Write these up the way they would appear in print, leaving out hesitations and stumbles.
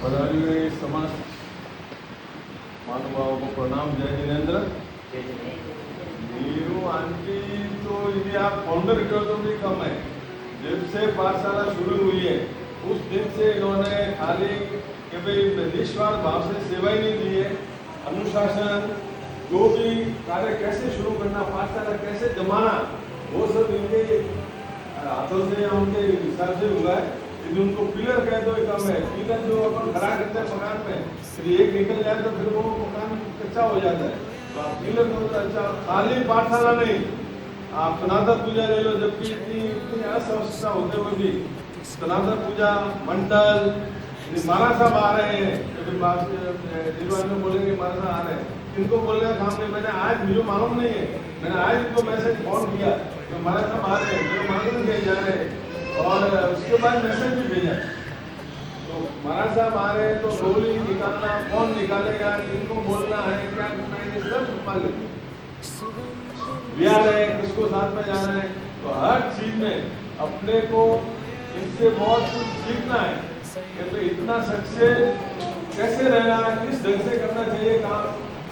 पधारी हुई समस्त महानुभावों को प्रणाम। जय जिनेन्द्र। नीरू आंटी तो यदि आप फाउंडर करो तो भी कम है। जब से पाठशाला शुरू हुई है उस दिन से इन्होंने खाली कि भाई निस्वार्थ भाव से सेवा ही नहीं दी है। अनुशासन, जो भी कार्य कैसे शुरू करना, पाठशाला कैसे जमाना, वो सब इनके हाथों से या उनके हिसाब से हुआ है। यदि उनको पिलर कह दो कम है। पिलर जो अपन खड़ा करते हैं मकान में, यदि एक निकल जाए तो फिर वो मकान कच्चा हो जाता है। तो आप पिलर को अच्छा, खाली पाठशाला नहीं, आप सनातन पूजा ले लो, जबकि इतनी असवस्था होते हुए भी सनातन पूजा मंडल, महाराज साहब आ रहे हैं, जिलवान में बोलेंगे महाराज साहब आ रहे हैं, इनको बोलने का काम नहीं। मैंने आज, मुझे मालूम नहीं है, मैंने आज इनको मैसेज फोन किया तो महाराज साहब आ रहे हैं, मेरे मालूम नहीं जा रहे हैं, और उसके बाद मैसेज भी भेजा। तो महाराज साहब आ रहे हैं तो गोली निकालना, कौन निकालेगा, किनको बोलना है, क्या करना है, ये सब मालूम भी आ रहे हैं, किसको साथ में जाना है। तो हर चीज में अपने को इनसे बहुत कुछ सीखना है कि तो इतना सक्सेस कैसे रहना है, किस ढंग से करना चाहिए काम।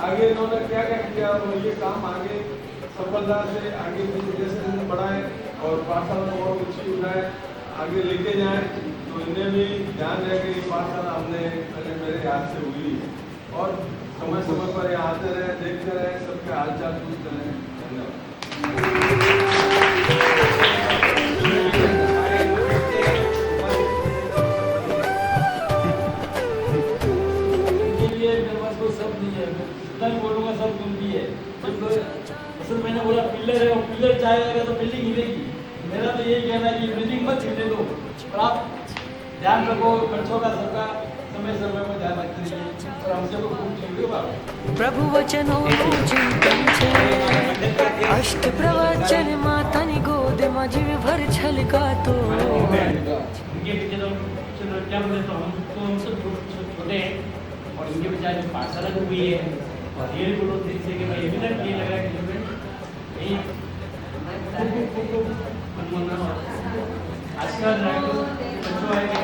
आगे इन्होंने क्या क्या किया और ये काम आगे सफलता से आगे जैसे बढ़ाए और पाठशाला को और अच्छी उठाए, आगे लेके जाए। तो इन्हें भी ध्यान रहे कि ये पाठशाला हमने पहले मेरे हाथ से हुई और समय समय पर यहाँ आते रहे, देखते रहे, सबके हालचाल पूछते रहे। धन्यवाद। बोलूंगा सब कुछ है। असल मैंने बोला पिलर है और पिलर जाएगा तो बिल्डिंग हिलेगी। मेरा तो यही कहना है कि बिल्डिंग मत हिलने दो, और आप ध्यान रखो बच्चों का, सबका समय समय में ध्यान रखते रहिए और हमसे को खूब चाहिए। प्रभु वचनों चिंतन छे, अष्ट प्रवचन माता नि गोद जीव भर छलका तो उनके पीछे तो चलो क्या बोले, तो हम सब छोटे हैं और उनके पीछे आज पाठशाला जो हुई है और ये बोलो से कि भाई एविडेंट ये लग रहा है कि यही आजकल बच्चों आएंगे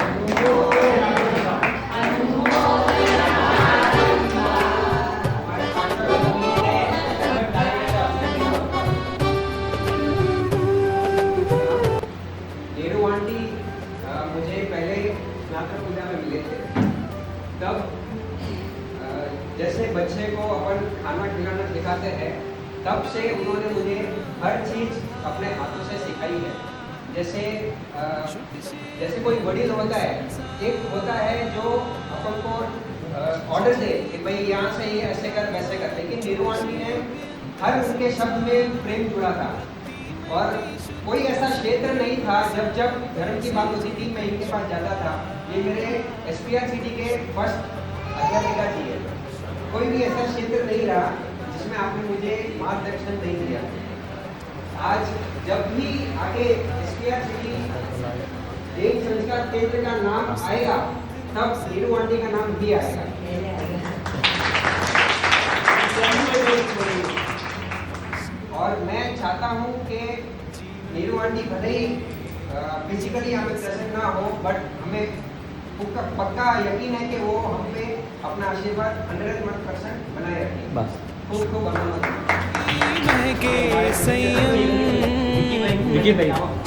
मुझे पहले स्नातक पूजा में मिले थे। तब जैसे बच्चे को अपन खाना खिलाना सिखाते हैं, तब से उन्होंने मुझे हर चीज़ अपने हाथों से सिखाई है। जैसे कोई वडील होता है, एक होता है जो अपन को ऑर्डर दे कि भाई यहाँ से ये ऐसे कर वैसे कर, लेकिन नीरू आंटी ने हर उनके शब्द में प्रेम जुड़ा था और कोई ऐसा क्षेत्र नहीं था जब धर्म की बात होती थी मैं इनके पास जाता था। ये मेरे SPR सिटी के फर्स्ट अध्यापिका जी है। कोई भी ऐसा क्षेत्र नहीं रहा जिसमें आपने मुझे मार्गदर्शन नहीं दिया। आज जब भी आगे SPR सिटी एक संस्कार केंद्र का नाम आएगा, तब नीरू आंटी का नाम भी आएगा। और मैं चाहता हूँ कि नीरू आंटी भले ही फिजिकली हमें प्रेजेंट ना हो, बट हमें पक्का यकीन है कि वो हम पे अपना आशीर्वाद 100% बनाए रखें। बस खूब खूब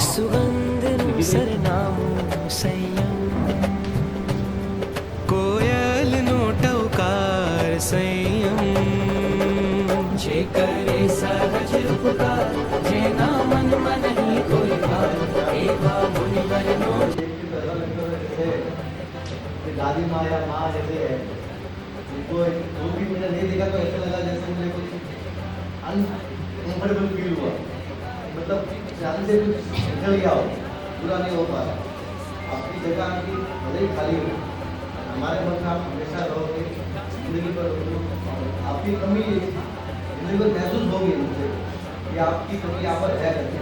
सुगंध सरनाम संयम, कोयल नो टौकार संयम, जे करे सहज उपकार, जे ना मन मन ही कोई भार, एवा मुनिवर नो। दादी माँ या माँ जैसे है, उनको जो भी मैंने नहीं देखा तो ऐसा लगा जैसे मुझे कुछ अनकंफर्टेबल फील हुआ, मतलब जान से कुछ निकल गया हो, पूरा नहीं हो पा रहा। आपकी जगह आपकी भले ही खाली हो, हमारे मन में आप हमेशा रहोगे, जिंदगी पर आपकी कमी जिंदगी पर महसूस होगी मुझसे कि आपकी कमी यहाँ पर है करके।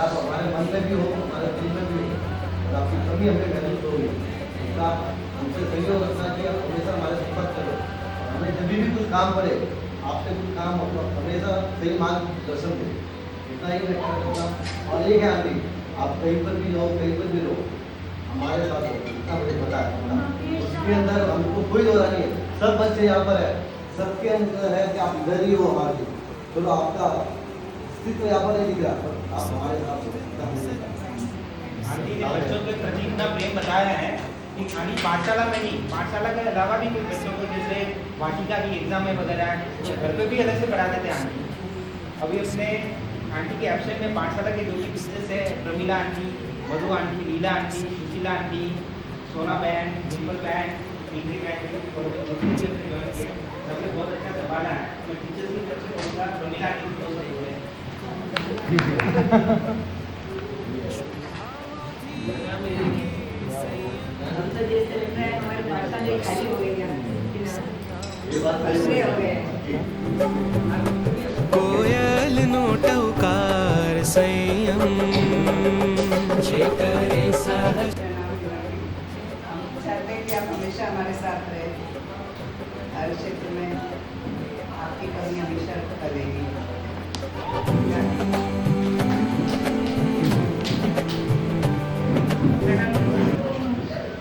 आप हमारे मन में भी हो, हमारे दिल में भी हो, और आपकी कमी हमें महसूस होगी। इसका हमसे सहयोग रखना कि आप हमेशा हमारे संपर्क करो। हमें जब भी कुछ काम पड़े, आपसे कुछ काम हो तो हमेशा सही मार्गदर्शन दे। इतना ही मैं कहना चाहूँगा। और एक है आदमी, आप कहीं पर भी रहो, कहीं पर भी रहो, हमारे साथ हो, इतना मुझे पता है। इसके अंदर हमको कोई दो नहीं है, सब बच्चे यहाँ पर है, सबके अंदर है कि आप इधर ही हो हमारे लिए। चलो आपका अस्तित्व यहाँ पर नहीं दिख रहा, पर आप हमारे साथ हो। आंटी ने बच्चों के प्रति इतना प्रेम बताया है कि खाली पाठशाला में नहीं, पाठशाला के अलावा भी कुछ बच्चों को जैसे वाटिका की एग्जाम में वगैरह तो घर पे भी अलग से पढ़ाते थे आंटी। अभी अपने आंटी के एब्सेंट में पाठशाला के जो भी टीचर्स है, प्रमीला आंटी, मधु आंटी, लीला आंटी, सुशीला आंटी, सोना बहन, डिम्पल बहन, पिंकी बहन और सबने बहुत अच्छा संभाला है। मैं टीचर्स की तरफ से कहूँगा प्रमीला आंटी को बहुत सही हम तो जैसे लग रहा है हमारे पाठशाला खाली हो गई है, ये बात दूसरे हो गए हैं। कोयल नो टवकार संयम जे करे सहज हम चाहते हैं कि आप हमेशा हमारे साथ रहे, हर क्षेत्र में आपकी कमी हमेशा करेगी।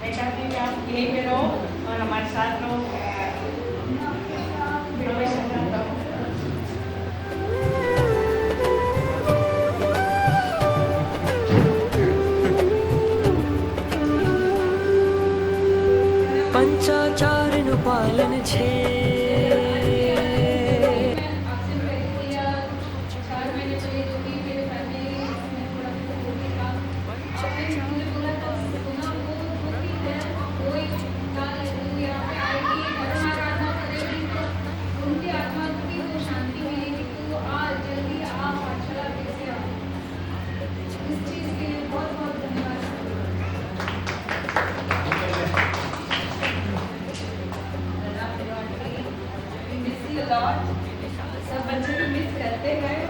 मैं चाहती हूँ कि आप यहीं पे रहो और हमारे साथ रहो। प्रवेश करता हूँ। पंचाचार नु पालन छे सब बच्चे भी मिस करते हैं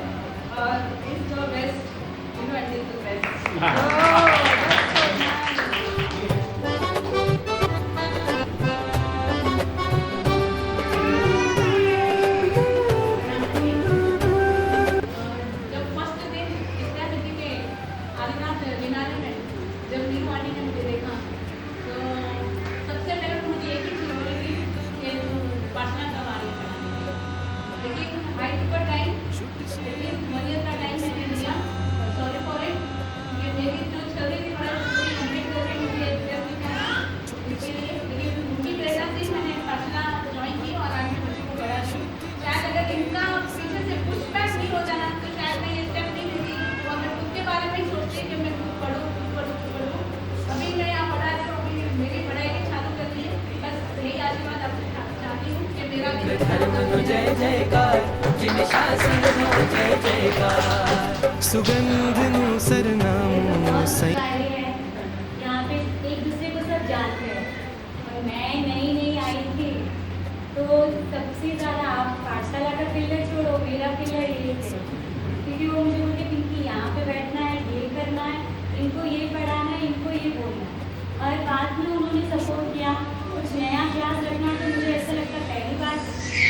और इस जो best you know and the best जब फर्स्ट दिन विद्या नदी के आदिनाथ किनारे में जब नीरू आंटी ने मुझे देखा तो सबसे पहले मुझे एक ही चीज बोली थी कि पाठशाला कब आ रही है, लेकिन आई टुक अ टाइम, लेकिन 1 ईयर का टाइम मैंने लिया। सॉरी फॉर इट कि मेरी जो चल रही थी पढ़ाई पूरी कंप्लीट करके मुझे एग्जाम निकाला इसके लिए, लेकिन उनकी प्रेरणा से मैंने पाठशाला ज्वाइन की और आगे बच्चों को पढ़ा दी। शायद अगर इनका पीछे से पुश बैक नहीं होता ना तो शायद मैं ये स्टेप नहीं लेती और मैं खुद के बारे में ही सोचती कि मैं खुद पढ़ूँ। अभी मैं यहाँ पढ़ा रही हूँ, अभी मेरी पढ़ाई भी चालू कर दी है। बस यही आशीर्वाद आपसे चाहती हूँ कि मेरा भी धर्म नु जय जयकार जिन शासन नु जय जयकार सुगंध नु सरनाम सं आए हैं यहाँ पे एक दूसरे को सब जानते हैं और मैं नई आई थी तो सबसे ज़्यादा आप पाठशाला का पिलर छोड़ो, मेरा पिलर ये थे क्योंकि वो मुझे बोलते पिंकी यहाँ पे बैठना है, ये करना है, इनको ये पढ़ाना है, इनको ये बोलना है। और बाद में उन्होंने सपोर्ट किया कुछ नया क्लास रखना, तो मुझे ऐसा लगता पहली बार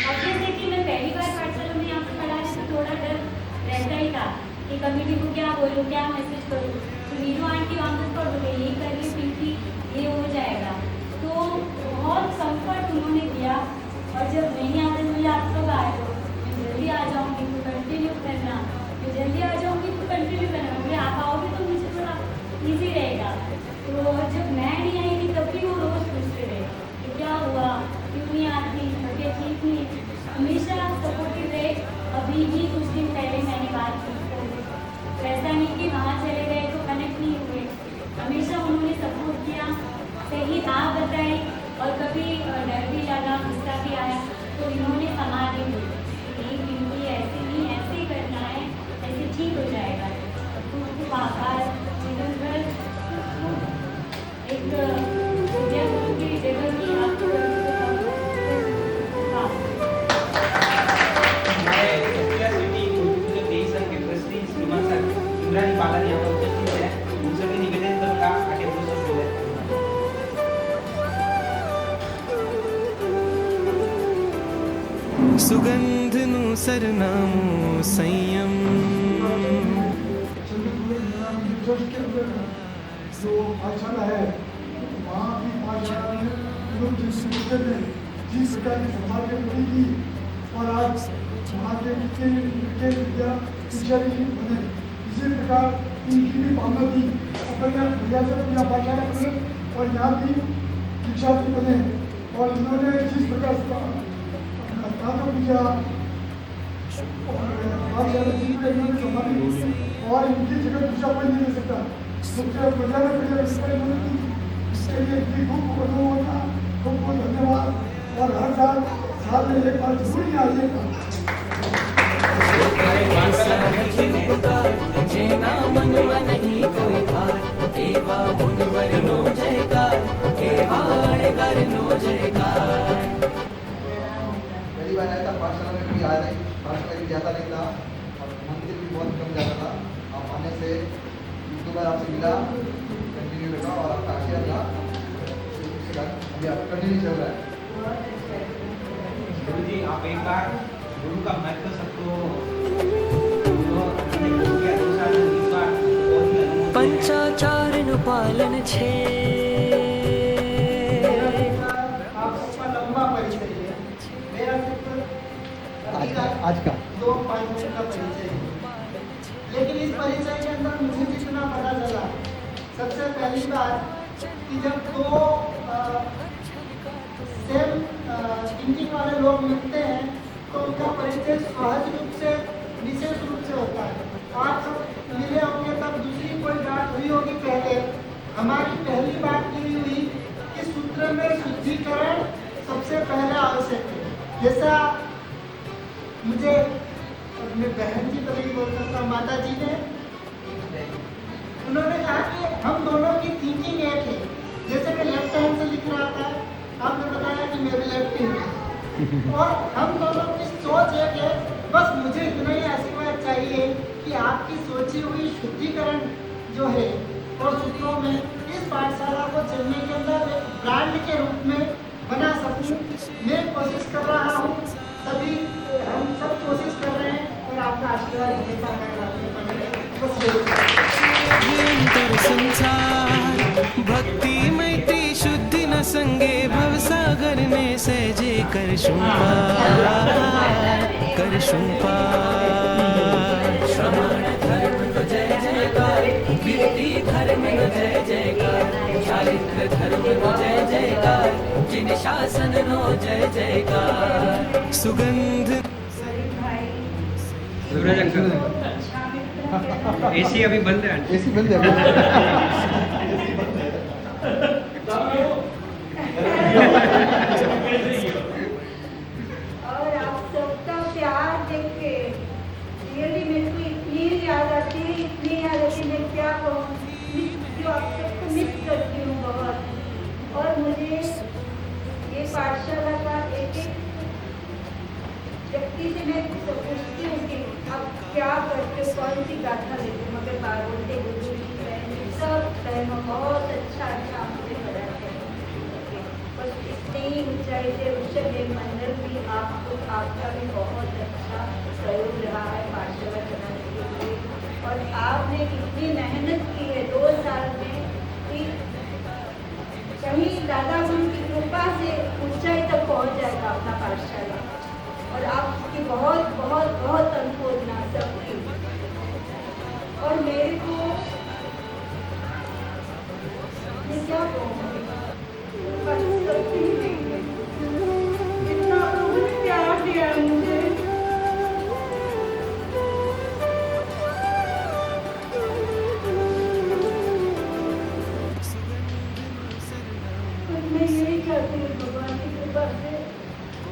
अब जैसे कि मैं पहली बार पाठशाला में यहाँ पे पढ़ा रही तो थोड़ा डर रहता ही था कि कमेटी को क्या बोलूँ, क्या मैसेज करूँ। तो नीरू आंटी वहाँ पर पढ़ बोले ये करिए पिंकी, ये हो जाएगा। तो बहुत कंफर्ट उन्होंने दिया और जब नहीं आते मुझे आप कब आए हो, मैं जल्दी आ जाऊँगी तो कंटिन्यू करना, मैं जल्दी आ जाऊँगी तो कंटिन्यू करना, मुझे आप आओगे तो मुझे थोड़ा ईजी रहेगा। तो जब मैं नहीं आई थी तब भी वो रोज़ पूछते रहे कि क्या हुआ, क्यों नहीं आती, तबीयत ठीक नहीं, हमेशा सपोर्टिव रहे। अभी भी कुछ दिन पहले मैंने बात की तो ऐसा नहीं कि वहाँ चले गए तो कनेक्ट नहीं हुए, हमेशा उन्होंने सपोर्ट किया, सही राह बताई और कभी डर भी लगा, गुस्सा भी आया तो इन्होंने समाधि दी कि पिंकी ऐसे नहीं, ऐसे ही करना है, ऐसे ठीक हो जाएगा। तो खूब आभार जीवन भर एक विद्या गुरु की जगह की आपको हमारे इंडिया सिटी पूरे देश के प्रेसिडेंट श्रीमान सर इंद्रानी बालाजी यहाँ पर उपस्थित है, उनसे भी निवेदन करूँगा आगे प्रोसेस बोले। सुगंध नु सरनाम संयम जो पाठशाला है वहाँ भी पाठशाला में लोग जिस तरीके में जिस प्रकार की संभाल के पूरी की और आज वहाँ के विद्या टीचर ही बने, इसी प्रकार इनकी भी भावना थी अपने भैया से पूजा पाठशाला बने और यहाँ भी शिक्षार्थी बने और इन्होंने जिस प्रकार से अपना स्नातक किया और इन्होंने संभाली और इनकी जगह दूसरा कोई नहीं ले सकता। मुझे प्रजा ने इसके लिए इतनी खूब अनुभव था, खूब खूब धन्यवाद और हर साल में एक बार जरूर ही आइएगा। जेना मनवा नहीं कोई भार एवा मुनवर नो जयकार एवाड़ कर नो जयकार। पहली बार आया था पाठशाला में, कभी आया नहीं, पाठशाला भी जाता नहीं था और मंदिर भी बहुत कम जाता था। आप आने से एक दो बार आपसे मिला, कंटिन्यू रखा और आपका आशीर्वाद रहा, उसके बाद अभी आप कंटिन्यू चल रहा है। गुरु जी आप एक बार गुरु का महत्व सबको पंचाचार नु पालन छे। आप सबका लंबा परिचय है, मेरा सिर्फ आज का 2-5 मिनट का परिचय है, लेकिन इस परिचय के अंदर मुझे जितना पता चला, सबसे पहली बात कि जब दो सेम थिंकिंग वाले लोग मिलते हैं तो उनका परिचय सहज रूप से विशेष रूप से होता है। आप सब मिले होंगे तब दूसरी कोई बात हुई होगी पहले। हमारी पहली बात ये हुई कि सूत्र में शुद्धिकरण सबसे पहले आवश्यक है। जैसा मुझे अपने बहन जी तो नहीं बोल सकता, माता जी ने उन्होंने कहा कि हम दोनों की थिंकिंग एक है। जैसे मैं लेफ्ट हैंड से लिख रहा था, आपने बताया कि मेरे लेफ्ट हैंड और हम दोनों की सोच एक है। बस मुझे इतना ही आशीर्वाद चाहिए कि आपकी सोची हुई शुद्धिकरण जो है और सूत्रों में इस पाठशाला को चलने के अंदर एक ब्रांड के रूप में बना सकूं। मैं कोशिश कर रहा हूं, सभी हम सब कोशिश कर रहे हैं और आपका आशीर्वाद हमेशा संसार भक्ति मैत्री शुद्धि न संगे भवसागर में सहजे कर श्रवण धर्म नो जय जयकार कीर्ति धर्म नो जय जयकार चारित्र धर्म नो जय जयकार जिन शासन नो जय जयकार सुगंध सूरज अंकल एसी अभी बंद है, एसी बंद है। और आप सबका प्यार देख के रियली मेरे को इतनी याद आती है, मैं क्या कहूँ, जो आप सबको मिस करती हूँ बहुत। और मुझे ये पाठशाला का एक एक व्यक्ति से मैं पूछती हूँ कि आप क्या करते हो, कौन सी गाथा लेते हो, मगर बार बोलते गुरु जी बहन सब बहनों बहुत अच्छा मुझे पढ़ाते हैं। बस इतनी ही ऊंचाई से ऋषभ मंडल भी आपका भी बहुत अच्छा सहयोग रहा है पाठशाला चलाने के लिए। और आपने इतनी मेहनत की है 2 साल में कि कहीं दादा गुरु की कृपा से ऊंचाई तक पहुँच जाएगा अपना पाठशाला। और आपकी बहुत बहुत बहुत अनुमोदना सबकी। और मेरे को मैं क्या कहूँगी, इतना लोगों ने प्यार दिया है मुझे। मैं यही चाहती हूँ भगवान की कृपा से,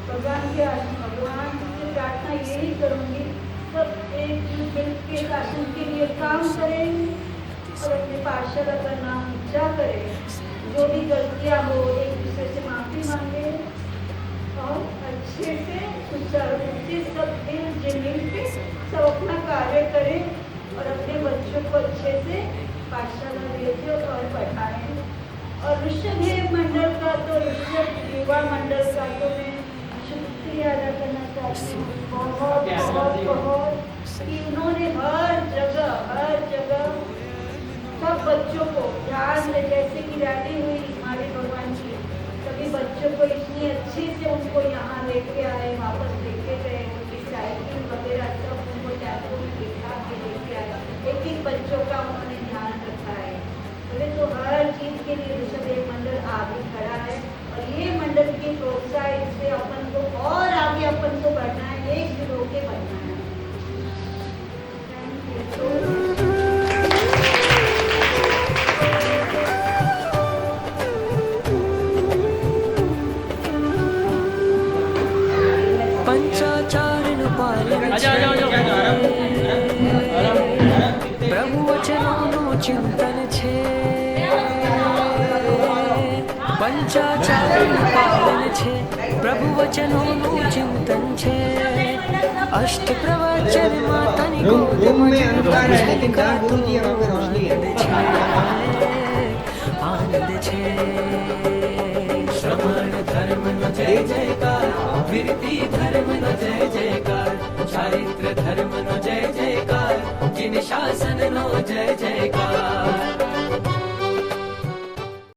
भगवान के भगवान से प्रार्थना यही करूँगी, सब एक मिल के शासन के लिए काम करें और अपने पाठशाला का नाम ऊंचा करें। जो भी गलतियाँ हो एक दूसरे से माफ़ी मांगे और अच्छे से सुचारू रूप से सब मिल के सब अपना कार्य करें और अपने बच्चों को अच्छे से पाठशाला भेजें और पढ़ाएं। और ऋषभ मंडल का तो ऋषभ युवा मंडल का तो मैं शुक्रिया अदा करना चाहती हूँ बहुत बहुत बहुत कि उन्होंने हर जगह सब बच्चों को ध्यान में, जैसे कि रैली हुई हमारे भगवान की, सब भी बच्चों को इतनी अच्छी से उनको यहाँ लेके आए, वापस लेके गए, उनकी साइकिल वगैरह सब उनको टेम्पो में बिठा के लेके आए। एक एक बच्चों का उन्होंने ध्यान रखा है। बोले तो हर चीज़ के लिए ऋषभ एक मंडल आगे खड़ा है और ये मंडल की प्रोत्साहन से अपन को और आगे अपन को बढ़ना है, एकजुट होके बढ़ना है। Thank you. पंचाचारण पालन प्रभु वचनों चिंतन छे पंचाचारण पालन छे प्रभु वचनों चिंतन छे अष्ट प्रवचन मातनी रूम में अंधकार है लेकिन जहाँ गुरुजी है वहाँ पे रोशनी है। आनंद छे श्रवण धर्म न जय जयकार कीर्ति धर्म न जय जयकार चारित्र धर्म न जय जयकार जिन शासन नो जय जयकार